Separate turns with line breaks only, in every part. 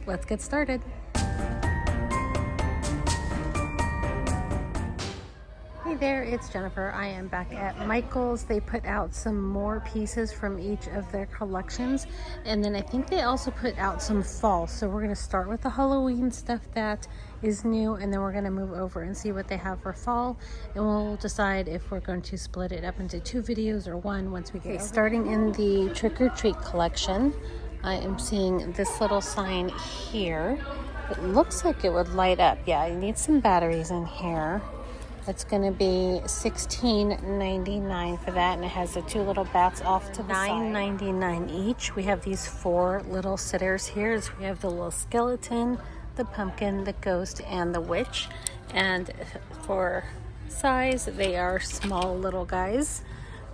let's get started. Hey there, it's Jennifer. I am back at Michael's. They put out some more pieces from each of their collections, and then I think they also put out some fall. So we're going to start with the Halloween stuff that is new, and then we're going to move over and see what they have for fall, and we'll decide if we're going to split it up into 2 videos or 1 once we get over. Starting in the trick-or-treat collection, I am seeing this little sign here. It looks like it would light up. Yeah, I need some batteries in here. It's going to be $16.99 for that, and it has the 2 little bats off to the side. $9.99 each. We have these 4 little sitters here. So we have the little skeleton, the pumpkin, the ghost, and the witch. And for size, they are small little guys.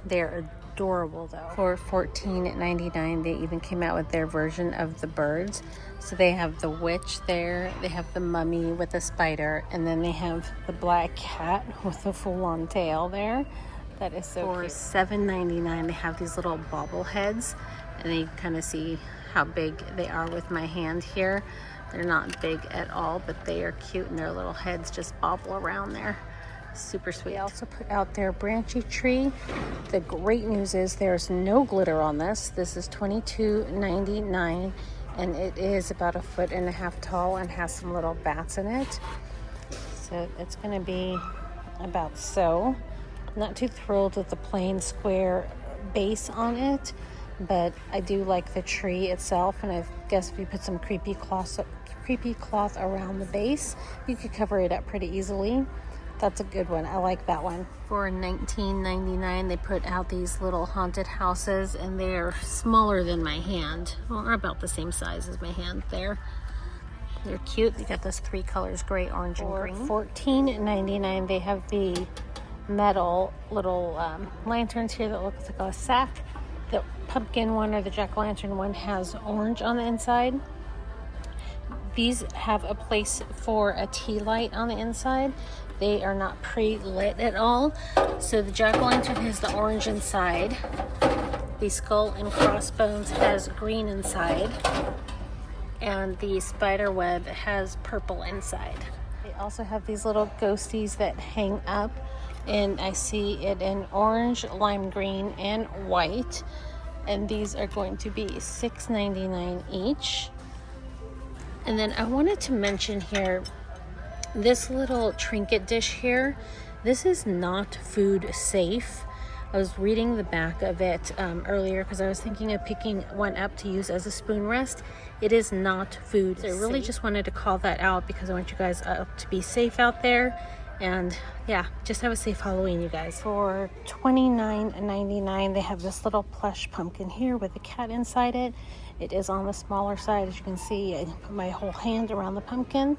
They're adorable though. For $14.99, they even came out with their version of the birds. So they have the witch there, they have the mummy with the spider, and then they have the black cat with the full-on tail there. That is so cute. For $7.99, they have these little bobbleheads, and you can kind of see how big they are with my hand here. They're not big at all, but they are cute, and their little heads just bobble around there. Super sweet. They also put out their branchy tree. The great news is there's no glitter on this. This is $22.99, and it is about 1.5 feet tall and has some little bats in it. So it's going to be about so. Not too thrilled with the plain square base on it, but I do like the tree itself, and I guess if you put some creepy cloth around the base, you could cover it up pretty easily. That's a good one. I like that one. For $19.99, they put out these little haunted houses, and they're smaller than my hand, or about the same size as my hand there. They're cute. They got those 3 colors, gray, orange, and green. For $14.99, they have the metal little lanterns here that looks like a sack. The pumpkin one or the jack-o'-lantern one has orange on the inside. These have a place for a tea light on the inside. They are not pre-lit at all. So the jack-o'-lantern has the orange inside. The skull and crossbones has green inside. And the spider web has purple inside. They also have these little ghosties that hang up. And I see it in orange, lime green, and white. And these are going to be $6.99 each. And then I wanted to mention here, this little trinket dish here, this is not food safe. I was reading the back of it earlier because I was thinking of picking one up to use as a spoon rest. It is not food safe. I really just wanted to call that out because I want you guys to be safe out there. And yeah, just have a safe Halloween, you guys. For $29.99, they have this little plush pumpkin here with a cat inside it. It is on the smaller side, as you can see. I put my whole hand around the pumpkin.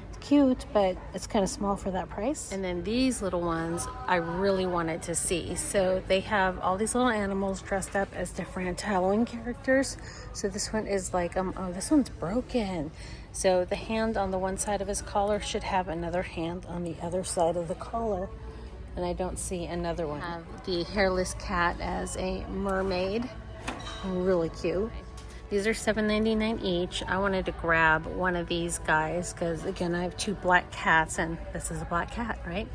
It's cute, but it's kind of small for that price. And then these little ones I really wanted to see. So they have all these little animals dressed up as different Halloween characters. So this one is like, oh, this one's broken. So the hand on the one side of his collar should have another hand on the other side of the collar. And I don't see another one. I have the hairless cat as a mermaid. Really cute. These are $7.99 each. I wanted to grab one of these guys because, again, I have 2 black cats, and this is a black cat, right?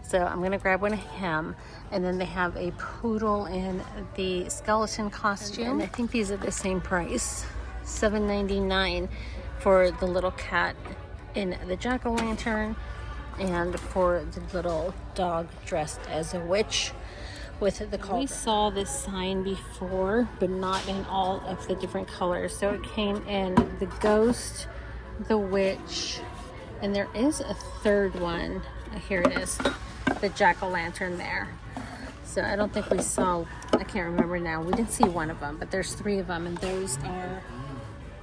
So I'm going to grab one of him. And then they have a poodle in the skeleton costume. And I think these are the same price, $7.99 for the little cat in the jack-o'-lantern, and for the little dog dressed as a witch with the cauldron. We saw this sign before, but not in all of the different colors. So it came in the ghost, the witch, and there is a third one. Here it is, the jack-o'-lantern there. So I don't think we saw, I can't remember now. We didn't see one of them, but there's 3 of them, and those are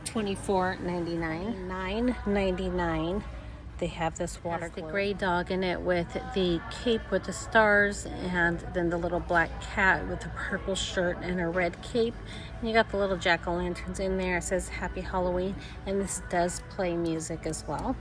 $24.99, $9.99. They have this water globe. The gray dog in it with the cape with the stars, and then the little black cat with the purple shirt and a red cape. And you got the little jack-o'-lanterns in there. It says Happy Halloween, and this does play music as well.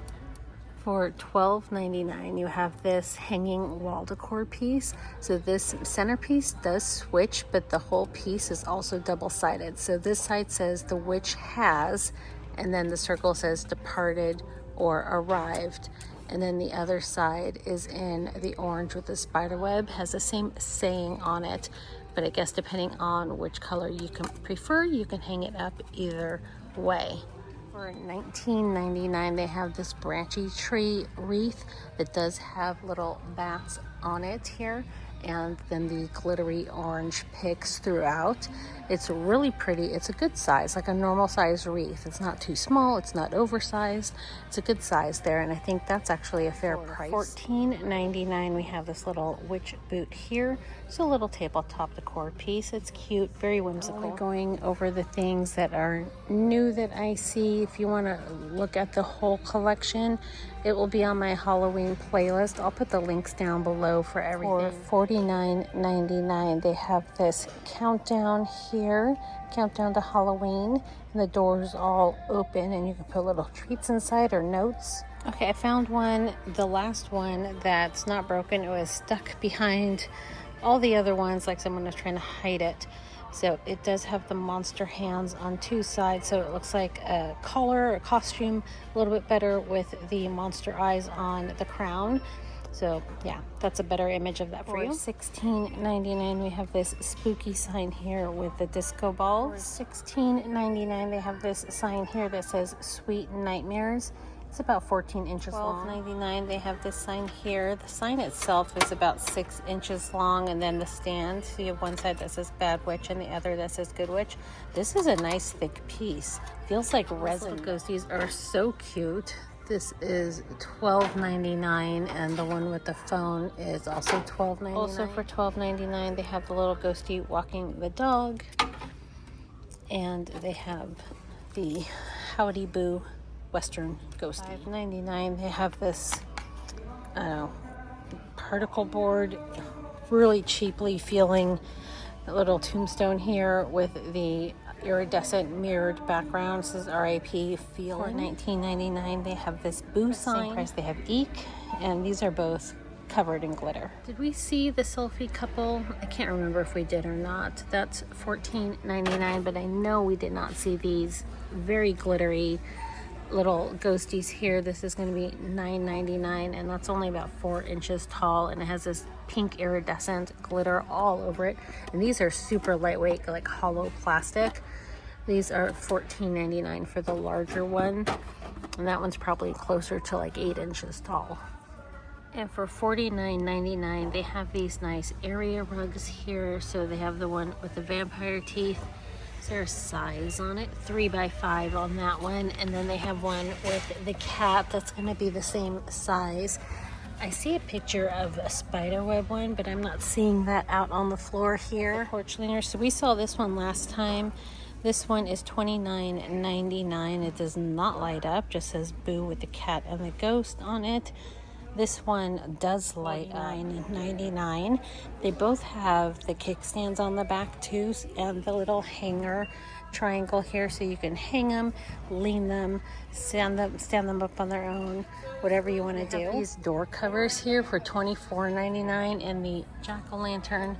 For $12.99, you have this hanging wall decor piece. So this centerpiece does switch, but the whole piece is also double-sided. So this side says the witch has, and then the circle says departed or arrived. And then the other side is in the orange with the spider web, has the same saying on it, but I guess depending on which color you can prefer, you can hang it up either way. For $19.99, they have this branchy tree wreath that does have little bats on it here, and then the glittery orange pics throughout. It's really pretty. It's a good size, like a normal size wreath. It's not too small, it's not oversized. It's a good size there, and I think that's actually a fair price. $14.99, we have this little witch boot here. It's a little tabletop decor piece. It's cute, very whimsical. Only going over the things that are new that I see. If you want to look at the whole collection, it will be on my Halloween playlist. I'll put the links down below for everything. For $49.99, they have this countdown here, countdown to Halloween, and the doors all open, and you can put little treats inside or notes. Okay, I found one, the last one that's not broken. It was stuck behind all the other ones, like someone was trying to hide it. So it does have the monster hands on two sides, so it looks like a collar, a costume, a little bit better with the monster eyes on the crown. So yeah, that's a better image of that for you. $16.99, we have this spooky sign here with the disco balls. $16.99, they have this sign here that says Sweet Nightmares. It's about 14 inches long. $12.99, they have this sign here. The sign itself is about 6 inches long, and then the stand. So you have one side that says Bad Witch and the other that says Good Witch. This is a nice thick piece. Feels like resin. Ghosties are so cute. This is $12.99, and the one with the phone is also $12.99. Also for $12.99, they have the little ghostie walking the dog, and they have the Howdy Boo Western ghostie. $5.99, they have this, I don't know, particle board, really cheaply feeling little tombstone here with the iridescent mirrored background. This is RIP feel. For $19.99, they have this Boo sign. Same price, they have Eek, and these are both covered in glitter. Did we see the selfie couple? I can't remember if we did or not. That's $14.99, but I know we did not see these very glittery little ghosties here. This is going to be $9.99, and that's only about 4 inches tall, and it has this pink iridescent glitter all over it, and these are super lightweight, like hollow plastic. These are $14.99 for the larger one, and that one's probably closer to like 8 inches tall. And for $49.99, they have these nice area rugs here. So they have the one with the vampire teeth. Is there a size on it? 3x5 on that one. And then they have one with the cat that's going to be the same size. I see a picture of a spiderweb one, but I'm not seeing that out on the floor here. Porch cleaner. So we saw this one last time. This one is $29.99. It does not light up. Just says Boo with the cat and the ghost on it. This one does light up. $9.99. They both have the kickstands on the back too, and the little hanger triangle here, so you can hang them, lean them, stand them up on their own, whatever you want to do. These door covers here for $24.99, and the jack-o'-lantern,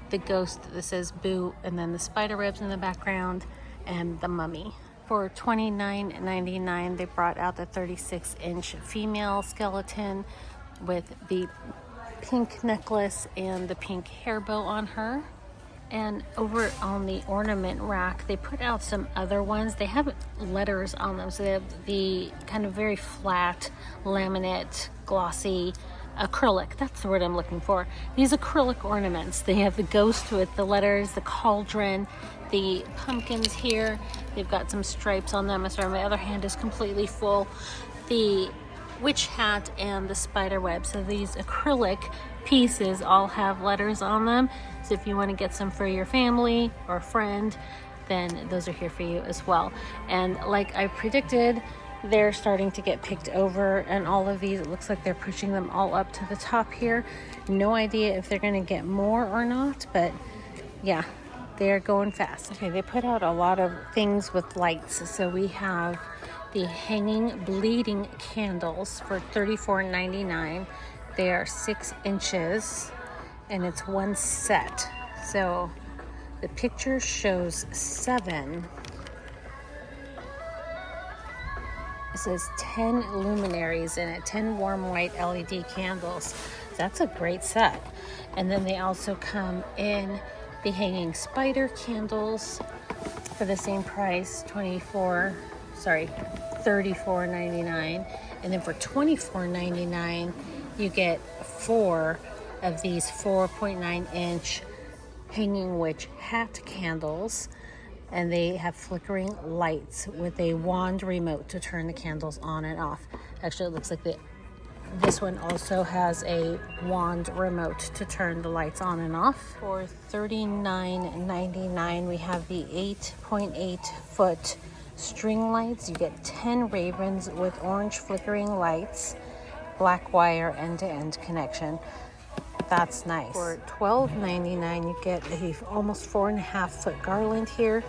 the ghost that says Boo, and then the spider webs in the background, and the mummy. For $29.99, they brought out the 36-inch female skeleton with the pink necklace and the pink hair bow on her. And over on the ornament rack, they put out some other ones. They have letters on them, so they have the kind of very flat, laminate, glossy acrylic. That's the word I'm looking for. These acrylic ornaments. They have the ghost with the letters, the cauldron, the pumpkins here. They've got some stripes on them. Sorry, my other hand is completely full. The witch hat and the spider web. So these acrylic pieces all have letters on them. So if you want to get some for your family or friend, then those are here for you as well. And like I predicted, they're starting to get picked over, and all of these, it looks like they're pushing them all up to the top here. No idea if they're going to get more or not, but yeah, they're going fast. Okay, they put out a lot of things with lights. So we have the hanging bleeding candles for $34.99. They are 6 inches, and it's one set. So the picture shows 7. It says 10 luminaries in it, 10 warm white LED candles. That's a great set. And then they also come in the hanging spider candles for the same price, $34.99. And then for $24.99, you get 4 of these 4.9-inch hanging witch hat candles. And they have flickering lights with a wand remote to turn the candles on and off. Actually, it looks like this one also has a wand remote to turn the lights on and off. For $39.99, we have the 8.8-foot string lights. You get 10 ravens with orange flickering lights, black wire end-to-end connection. That's nice. For $12.99, you get a almost 4.5-foot garland here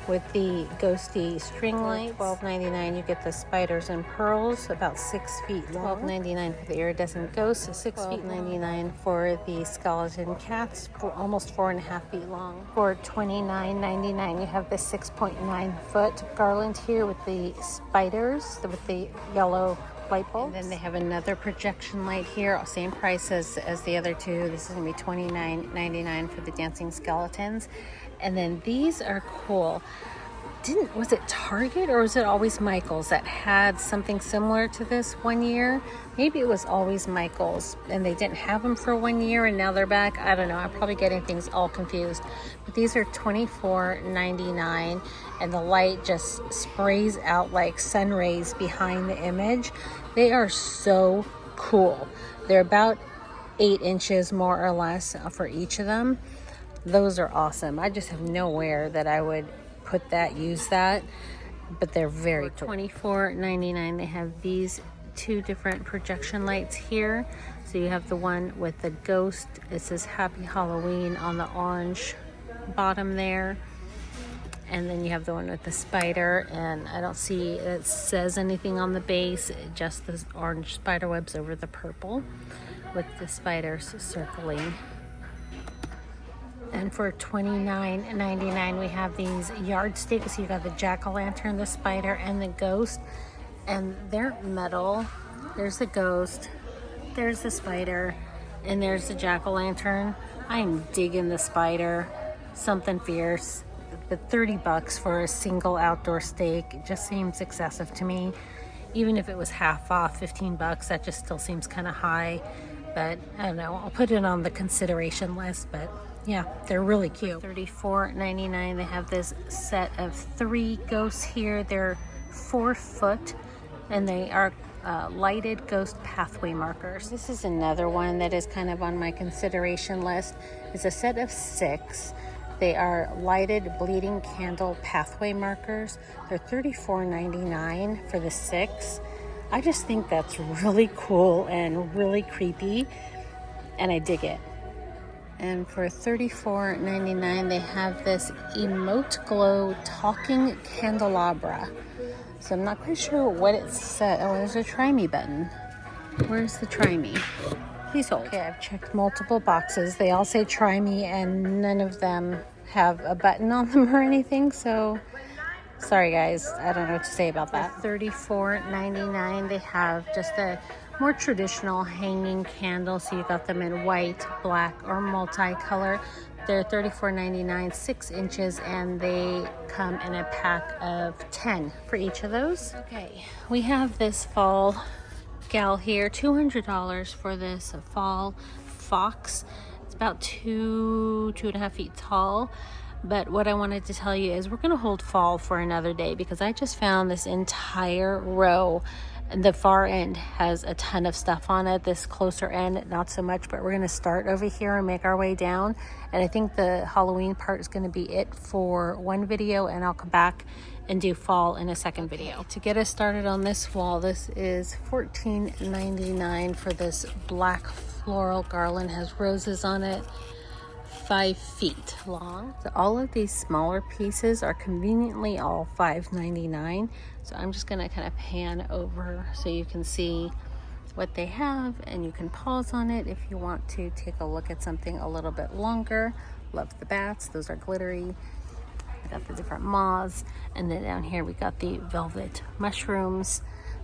with the ghosty string lights. $12.99, you get the spiders and pearls, about 6 feet long. $12.99 for the iridescent ghosts, 6 feet. $12.99 for the skeleton cats, almost 4.5 feet long. For $29.99, you have the 6.9-foot garland here with the spiders, with the yellow light bulbs. And then they have another projection light here, same price as the other two. This is going to be $29.99 for the dancing skeletons. And then these are cool. Was it Target or was it always Michael's that had something similar to this one year? Maybe it was always Michael's and they didn't have them for 1 year and now they're back. I don't know. I'm probably getting things all confused. But these are $24.99 and the light just sprays out like sun rays behind the image. They are so cool. They're about 8 inches more or less for each of them. Those are awesome. I just have nowhere that I would use that, but they're very cool. $24.99, they have these 2 different projection lights here. So you have the one with the ghost. It says Happy Halloween on the orange bottom there. And then you have the one with the spider, and I don't see it says anything on the base, just the orange spider webs over the purple with the spiders circling. And for $29.99, we have these yardsticks. You got the jack-o'-lantern, the spider, and the ghost. And they're metal. There's the ghost, there's the spider, and there's the jack-o'-lantern. I'm digging the spider. Something fierce. But $30 for a single outdoor stake, it just seems excessive to me. Even if it was half off, $15, that just still seems kind of high. But I don't know, I'll put it on the consideration list, but yeah, they're really cute. $34.99, they have this set of 3 ghosts here. They're 4 foot and they are lighted ghost pathway markers. This is another one that is kind of on my consideration list. It's a set of 6. They are lighted bleeding candle pathway markers. They're $34.99 for the 6. I just think that's really cool and really creepy, and I dig it. And for $34.99, they have this Emote Glow talking candelabra. So I'm not quite sure what it said. Oh, there's a try me button. Where's the try me? Please hold. Okay, I've checked multiple boxes. They all say try me and none of them have a button on them or anything. So sorry guys, I don't know what to say about that. $34.99, they have just a more traditional hanging candle. So you got them in white, black, or multicolor. They're $34.99, 6 inches, and they come in a pack of 10 for each of those. Okay, we have this fall gal here, $200 for this fall fox. It's about 2.5 feet tall. But what I wanted to tell you is we're going to hold fall for another day because I just found this entire row. The far end has a ton of stuff on it. This closer end, not so much, but we're going to start over here and make our way down. And I think the Halloween part is going to be it for one video, and I'll come back and do fall in a second video. To get us started on this wall, this is $14.99 for this black floral garland. Has roses on it, 5 feet long. So all of these smaller pieces are conveniently all $5.99. So I'm just gonna kind of pan over so you can see what they have, and you can pause on it if you want to take a look at something a little bit longer. Love the bats, those are glittery. I got the different moths, and then down here we got the velvet mushrooms.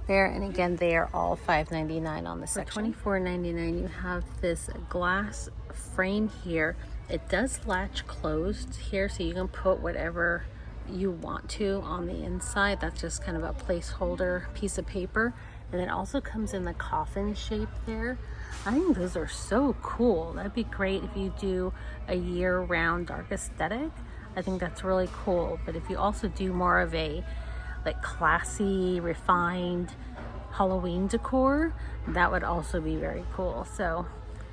there. And again, they are all $5.99 on the section. For $24.99, you have this glass frame here. It does latch closed here, so you can put whatever you want to on the inside. That's just kind of a placeholder piece of paper. And it also comes in the coffin shape there. I think those are so cool. That'd be great if you do a year-round dark aesthetic. I think that's really cool. But if you also do more of a like classy, refined Halloween decor, that would also be very cool. So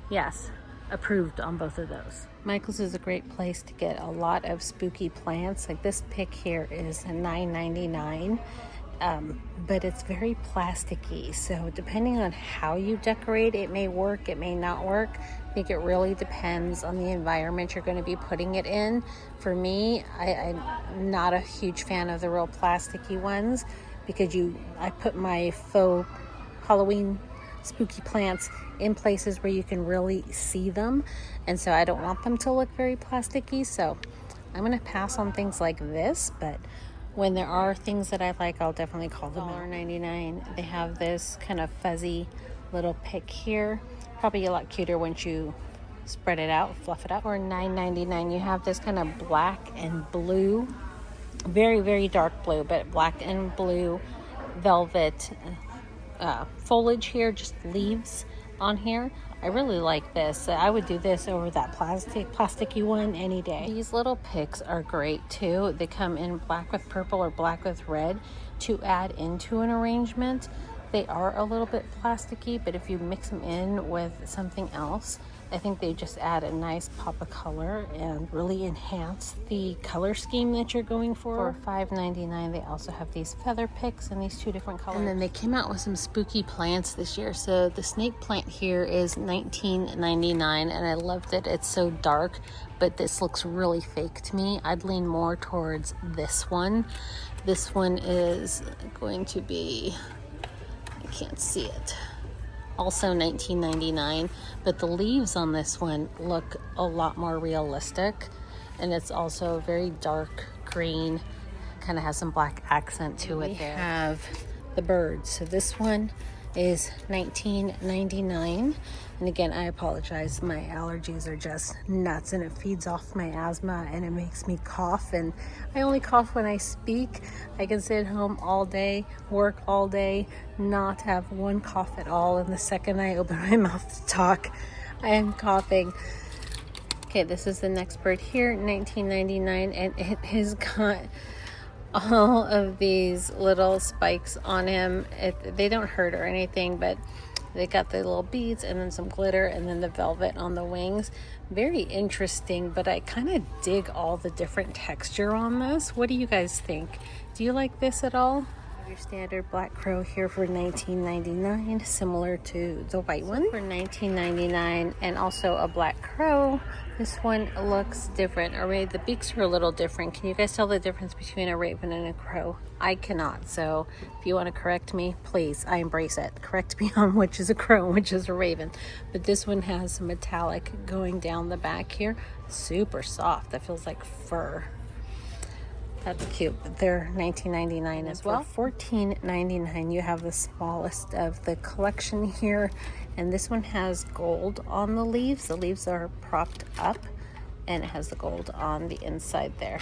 yes, approved on both of those. Michael's is a great place to get a lot of spooky plants. Like this pick here is $9.99, but it's very plasticky. So depending on how you decorate, it may work, it may not work. I think it really depends on the environment you're going to be putting it in. For me, I'm not a huge fan of the real plasticky ones because I put my faux Halloween spooky plants in places where you can really see them, and so I don't want them to look very plasticky. So I'm going to pass on things like this, but when there are things that I like, I'll definitely call them out. $1.99. They have this kind of fuzzy little pick here. Probably a lot cuter once you spread it out, fluff it up. For $9.99, you have this kind of black and blue, very, very dark blue, but black and blue velvet foliage here, just leaves on here. I really like this. I would do this over that plasticky one any day. These little picks are great too. They come in black with purple or black with red to add into an arrangement. They are a little bit plasticky, but if you mix them in with something else, I think they just add a nice pop of color and really enhance the color scheme that you're going for. For $5.99, they also have these feather picks in these two different colors. And then they came out with some spooky plants this year. So the snake plant here is $19.99, and I love that it's so dark, but this looks really fake to me. I'd lean more towards this one. This one is going to be, I can't see it, also $19.99, but the leaves on this one look a lot more realistic, and it's also very dark green, kind of has some black accent to it. We have the birds. So this one is $19.99, and again, I apologize, my allergies are just nuts, and it feeds off my asthma and it makes me cough, and I only cough when I speak. I can sit home all day, work all day, not have one cough at all, and the second I open my mouth to talk, I am coughing. Okay, this is the next bird here, $19.99, and it has got all of these little spikes on him. They don't hurt or anything, but they got the little beads and then some glitter and then the velvet on the wings. Very interesting, but I kind of dig all the different texture on this. What do you guys think? Do you like this at all? Your standard black crow here for $19.99, similar to the white one for $19.99, and also a black crow. This one looks different, or maybe the beaks are a little different. Can you guys tell the difference between a raven and a crow? I cannot, so if you want to correct me, please, I embrace it. Correct me on which is a crow and which is a raven. But this one has some metallic going down the back here. Super soft. That feels like fur. That's cute, but they're $19.99 as well. For $14.99, you have the smallest of the collection here, and this one has gold on the leaves. The leaves are propped up, and it has the gold on the inside there.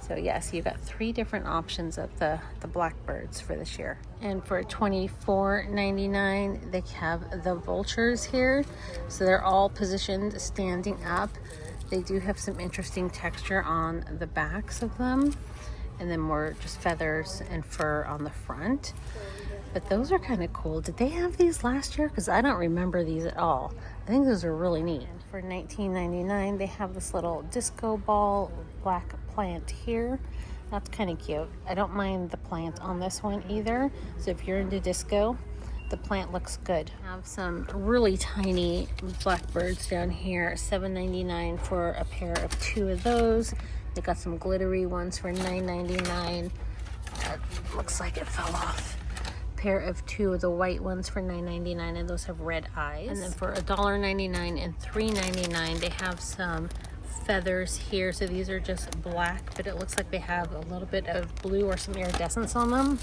So yes, you got 3 different options of the blackbirds for this year. And for $24.99, they have the vultures here. So they're all positioned standing up. They do have some interesting texture on the backs of them, and then more just feathers and fur on the front. But those are kind of cool. Did they have these last year? Because I don't remember these at all. I think those are really neat. And for $19.99, they have this little disco ball black plant here. That's kind of cute. I don't mind the plant on this one either. So if you're into disco, the plant looks good. I have some really tiny blackbirds down here, $7.99 for a pair of 2 of those. They got some glittery ones for $9.99. Looks like it fell off. Pair of 2 of the white ones for $9.99, and those have red eyes. And then for $1.99 and $3.99, they have some feathers here. So these are just black, but it looks like they have a little bit of blue or some iridescence on them.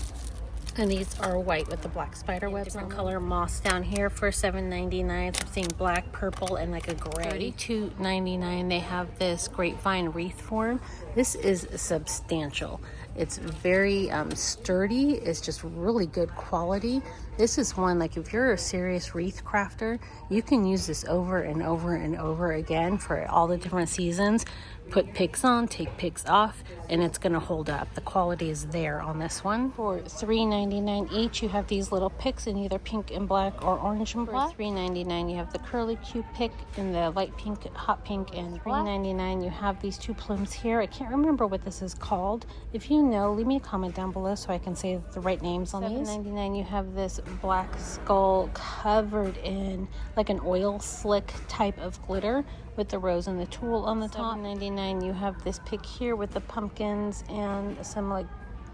And these are white with the black spider webs. Different color moss down here for $7.99. So I'm seeing black, purple, and like a gray. $32.99. They have this grapevine wreath form. This is substantial. It's very sturdy. It's just really good quality. This is one, like if you're a serious wreath crafter, you can use this over and over and over again for all the different seasons. Put pics on, take pics off, and it's gonna hold up. The quality is there on this one. For $3.99 each, you have these little pics in either pink and black or orange and black. For $3.99, you have the curly Q pic in the light pink, hot pink, and black. $3.99, you have these two plumes here. I can't remember what this is called. If you know, leave me a comment down below so I can say the right names on these. $7.99, you have this black skull covered in like an oil slick type of glitter with the rose and the tulle on the top. $7.99, you have this pic here with the pumpkins and some like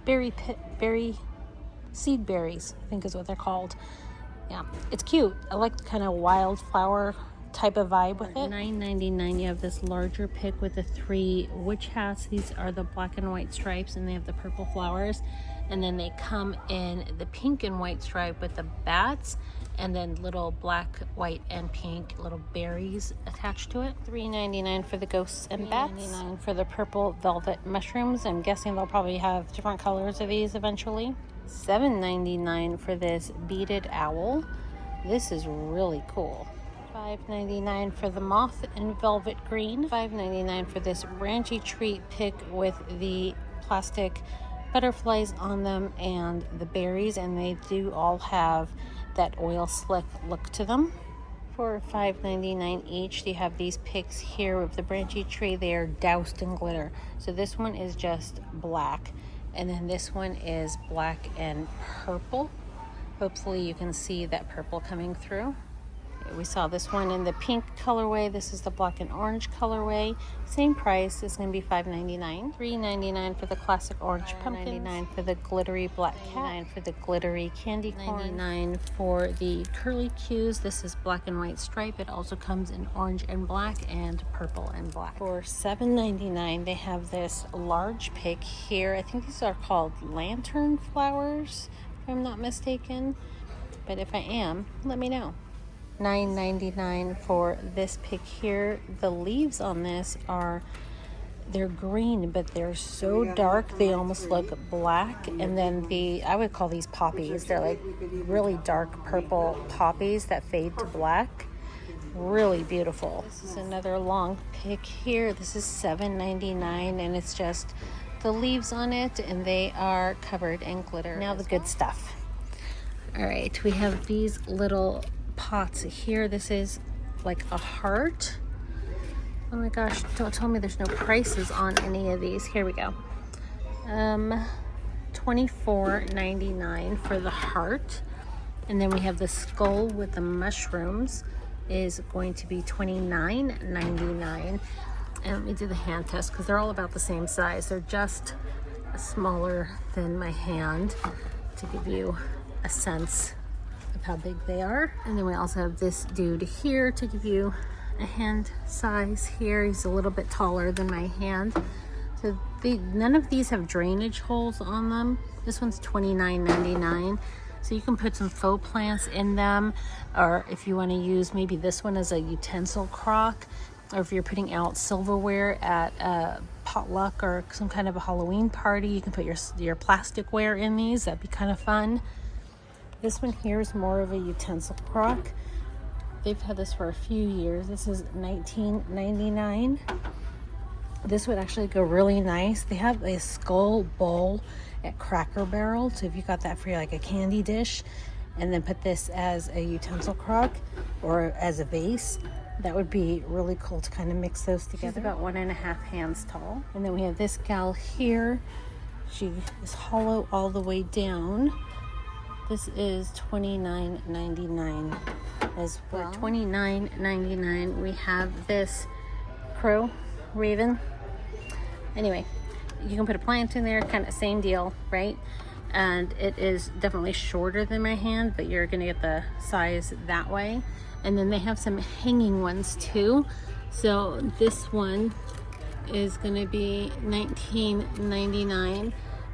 berry seed berries, I think is what they're called. Yeah, it's cute. I like the kind of wildflower type of vibe with it. $9.99, you have this larger pic with the 3 witch hats. These are the black and white stripes, and they have the purple flowers. And then they come in the pink and white stripe with the bats, and then little black, white, and pink little berries attached to it. $3.99 for the ghosts and bats. $3.99 for the purple velvet mushrooms. I'm guessing they'll probably have different colors of these eventually. $7.99 for this beaded owl. This is really cool. $5.99 for the moth in velvet green. $5.99 for this ranchy treat pick with the plastic butterflies on them and the berries, and they do all have that oil slick look to them. For $5.99 each, you have these picks here with the branchy tree. They are doused in glitter. So this one is just black, and then this one is black and purple. Hopefully you can see that purple coming through. We saw this one in the pink colorway. This is the black and orange colorway. Same price. It's going to be $5.99. $3.99 for the classic orange pumpkin. $9.99 for the glittery black cat. $9 for the glittery candy corn. $9.99 for the curly Qs. This is black and white stripe. It also comes in orange and black and purple and black. For $7.99, they have this large pick here. I think these are called lantern flowers, if I'm not mistaken. But if I am, let me know. $9.99 for this pick here. The leaves on this they're green, but they're so dark they almost look black. And then I would call these poppies. They're like really dark purple poppies that fade to black. Really beautiful. This is another long pick here. This is $7.99, and it's just the leaves on it, and they are covered in glitter. Now the good stuff. All right, we have these little pots here. This is like a heart. Oh my gosh, don't tell me there's no prices on any of these. Here we go. $24.99 for the heart. And then we have the skull with the mushrooms is going to be $29.99. And let me do the hand test because they're all about the same size. They're just smaller than my hand to give you a sense of how big they are. And then we also have this dude here to give you a hand size here. He's a little bit taller than my hand. So none of these have drainage holes on them. This one's $29.99. So you can put some faux plants in them, or if you want to use maybe this one as a utensil crock, or if you're putting out silverware at a potluck or some kind of a Halloween party, you can put your plasticware in these. That'd be kind of fun. This one here is more of a utensil crock. They've had this for a few years. This is $19.99. This would actually go really nice. They have a skull bowl at Cracker Barrel. So if you got that for like a candy dish, and then put this as a utensil crock or as a vase, that would be really cool to kind of mix those together. She's about 1.5 hands tall. And then we have this gal here. She is hollow all the way down. This is $29.99 as well. For $29.99, we have this crow raven. Anyway, you can put a plant in there, kind of same deal, right? And it is definitely shorter than my hand, but you're gonna get the size that way. And then they have some hanging ones too. So this one is gonna be $19.99.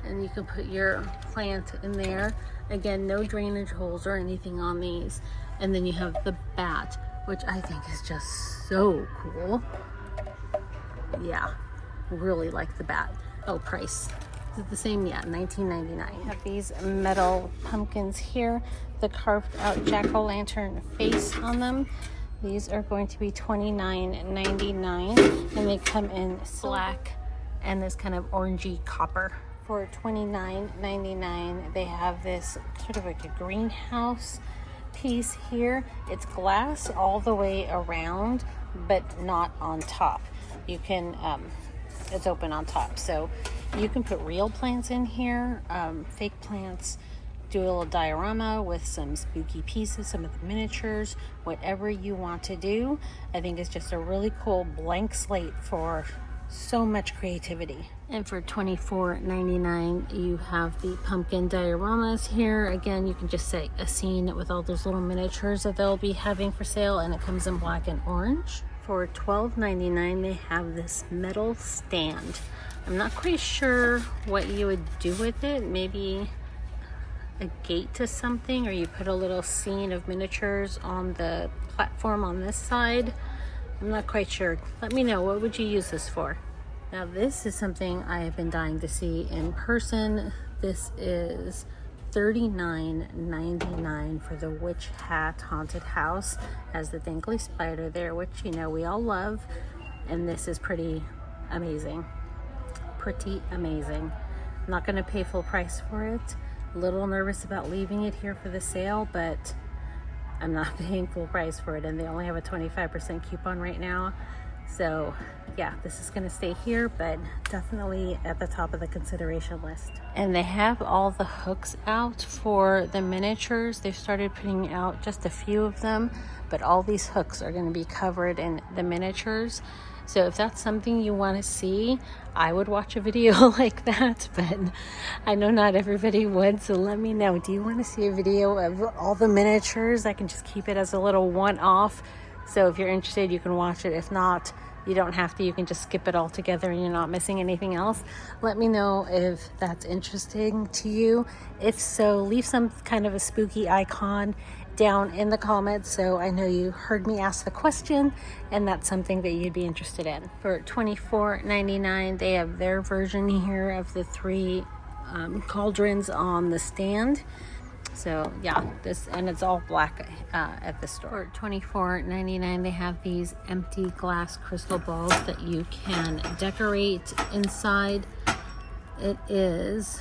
and you can put your plant in there. Again, no drainage holes or anything on these. And then you have the bat, which I think is just so cool. Yeah, really like the bat. Oh, price. Is it the same? Yeah, $19.99. You have these metal pumpkins here, the carved out jack-o'-lantern face on them. These are going to be $29.99, and they come in black and this kind of orangey copper. For $29.99, they have this sort of like a greenhouse piece here. It's glass all the way around, but not on top. You can, it's open on top, so you can put real plants in here, fake plants, do a little diorama with some spooky pieces, some of the miniatures, whatever you want to do. I think it's just a really cool blank slate for so much creativity. And for $24.99, you have the pumpkin dioramas here. Again, you can just say a scene with all those little miniatures that they'll be having for sale, and it comes in black and orange. For $12.99, they have this metal stand. I'm not quite sure what you would do with it. Maybe a gate to something, or you put a little scene of miniatures on the platform on this side. I'm not quite sure. Let me know, what would you use this for? Now this is something I have been dying to see in person. This is $39.99 for the Witch Hat Haunted House. Has the dangly spider there, which you know we all love, and this is pretty amazing. Pretty amazing. I'm not going to pay full price for it. A little nervous about leaving it here for the sale, but I'm not paying full price for it, and they only have a 25% coupon right now. So yeah, this is going to stay here, but definitely at the top of the consideration list. And they have all the hooks out for the miniatures. They've started putting out just a few of them, but all these hooks are going to be covered in the miniatures. So if that's something you want to see, I would watch a video like that, but I know not everybody would, so let me know. Do you want to see a video of all the miniatures? I can just keep it as a little one-off. So if you're interested, you can watch it. If not, you don't have to. You can just skip it all together and you're not missing anything else. Let me know if that's interesting to you. If so, leave some kind of a spooky icon down in the comments so I know you heard me ask the question and that's something that you'd be interested in. For $24.99, they have their version here of the three cauldrons on the stand. So yeah, this, and it's all black at the store. For $24.99, they have these empty glass crystal balls that you can decorate inside. It is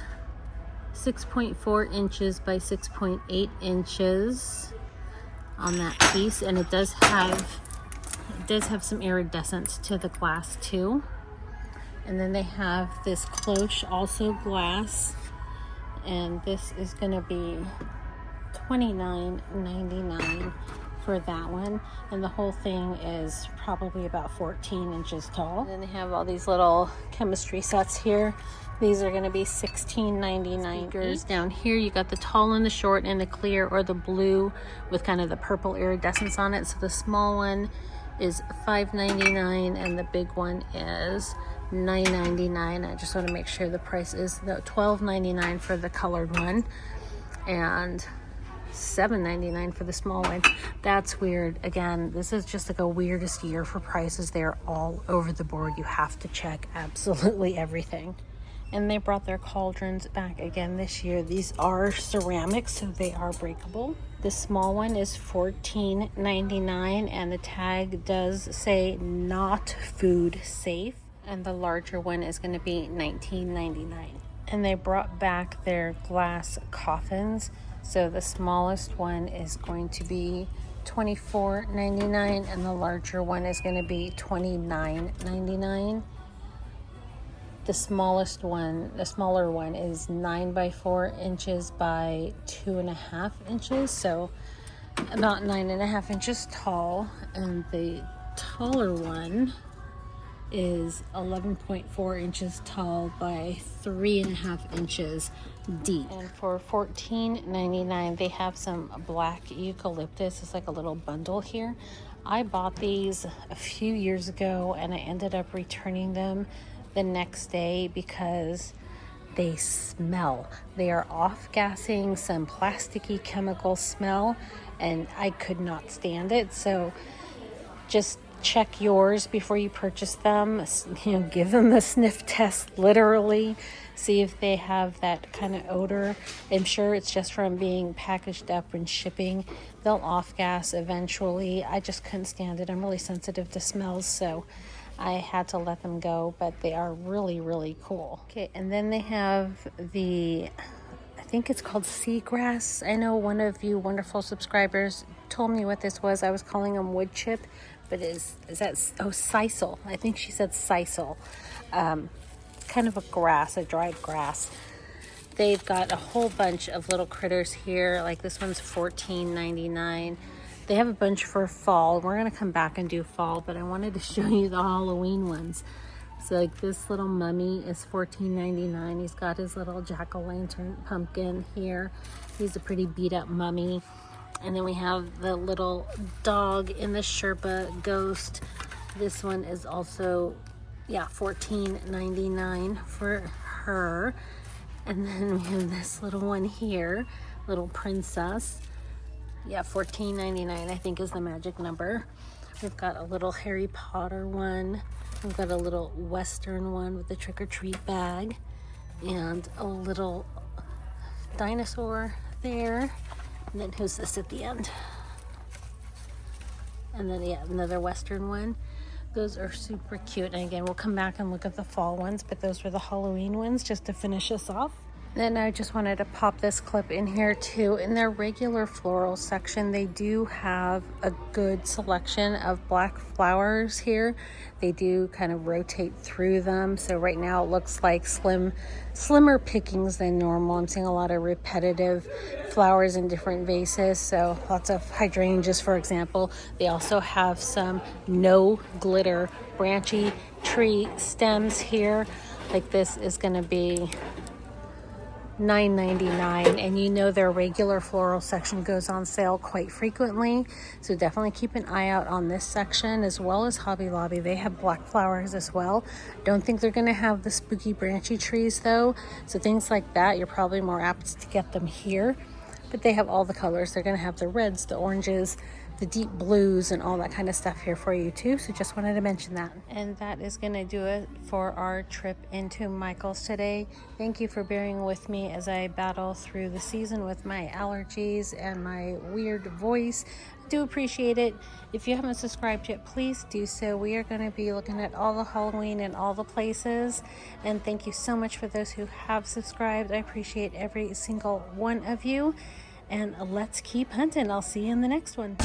6.4 inches by 6.8 inches on that piece, and it does have some iridescence to the glass too. And then they have this cloche, also glass, and this is going to be $29.99 for that one, and the whole thing is probably about 14 inches tall. And then they have all these little chemistry sets here. These are going to be $16.99. Down here you got the tall and the short and the clear or the blue with kind of the purple iridescence on it. So the small one is $5.99 and the big one is $9.99. I just want to make sure the price is the $12.99 for the colored one and $7.99 for the small one. That's weird. Again, this is just like a weirdest year for prices. They're all over the board. You have to check absolutely everything. And they brought their cauldrons back again this year. These are ceramic, so they are breakable. The small one is $14.99 and the tag does say not food safe. And the larger one is going to be $19.99. And they brought back their glass coffins. So the smallest one is going to be $24.99 and the larger one is going to be $29.99. The smaller one is 9 by 4 inches by 2.5 inches, so about 9.5 inches tall, and the taller one is 11.4 inches tall by 3.5 inches deep. And for $14.99, they have some black eucalyptus. It's like a little bundle here. I bought these a few years ago and I ended up returning them the next day because they smell. They are off-gassing some plasticky chemical smell, and I could not stand it. So just check yours before you purchase them. Give them a sniff test, literally. See if they have that kind of odor. I'm sure it's just from being packaged up and shipping. They'll off-gas eventually. I just couldn't stand it. I'm really sensitive to smells, so I had to let them go, but they are really, really cool. Okay, and then they have the, I think it's called seagrass. I know one of you wonderful subscribers told me what this was. I was calling them wood chip, but is that, oh, sisal. I think she said sisal. Kind of a grass, a dried grass. They've got a whole bunch of little critters here. Like this one's $14.99. They have a bunch for fall. We're gonna come back and do fall, but I wanted to show you the Halloween ones. So like this little mummy is $14.99. He's got his little jack-o'-lantern pumpkin here. He's a pretty beat up mummy. And then we have the little dog in the Sherpa ghost. This one is also, yeah, $14.99 for her. And then we have this little one here, little princess. Yeah, $14.99 I think is the magic number. We've got a little Harry Potter one. We've got a little Western one with a trick-or-treat bag. And a little dinosaur there. And then who's this at the end? And then, yeah, another Western one. Those are super cute. And again, we'll come back and look at the fall ones, but those were the Halloween ones just to finish us off. Then I just wanted to pop this clip in here too. In their regular floral section, they do have a good selection of black flowers here. They do kind of rotate through them. So right now it looks like slimmer pickings than normal. I'm seeing a lot of repetitive flowers in different vases. So lots of hydrangeas, for example. They also have some no glitter branchy tree stems here. Like this is going to be $9.99, and you know their regular floral section goes on sale quite frequently, so definitely keep an eye out on this section, as well as Hobby Lobby. They have black flowers as well. Don't think they're going to have the spooky branchy trees though, so things like that you're probably more apt to get them here. But they have all the colors. They're going to have the reds, the oranges, the deep blues, and all that kind of stuff here for you too. So just wanted to mention that. And that is going to do it for our trip into Michael's today. Thank you for bearing with me as I battle through the season with my allergies and my weird voice. I do appreciate it. If you haven't subscribed yet, please do so. We are going to be looking at all the Halloween in all the places. And thank you so much for those who have subscribed. I appreciate every single one of you. And let's keep hunting. I'll see you in the next one.